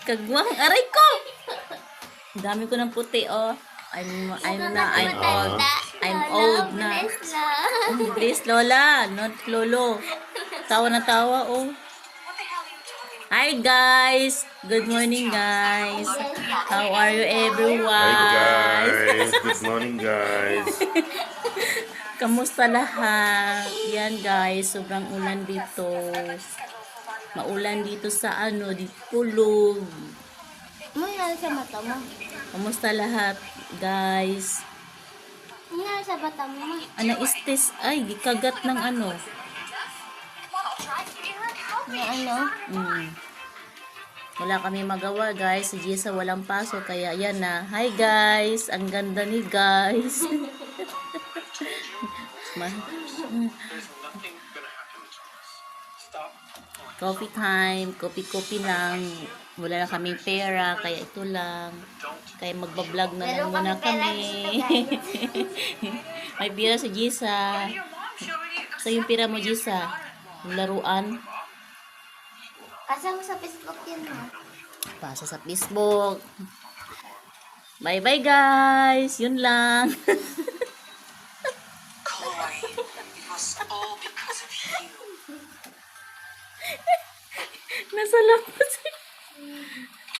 Kagwang, aray ko! Ang dami ko ng puti, oh. I'm old. I'm old na. Please, Lola. Not Lolo. Tawa na tawa, oh. Hi, guys. Good morning, guys. How are you, everyone? Hi guys! Good morning guys! Kamusta lahat? Yan, guys. Sobrang ulan dito. Maulan dito sa di Kulog. Ano nangyari sa mata mo? Kamusta lahat, guys? Ano nangyari sa mata mo? Ano istis? Ay, kagat ng ano. Na ano? Wala kami magawa, guys. Si Jessa walang pasok, kaya yan na. Hi, guys. Ang ganda ni guys. Coffee time. Coffee lang. Wala na kaming pera, kaya ito lang. Kaya magbablog na lang muna kami. May pera si Jessa. Sa yung pera mo, Jessa? Yung laruan? Asa mo sa Facebook yun mo? Pasa sa Facebook. Bye-bye, guys. Yun lang. Chloe, it was all because of you. Nasa labas.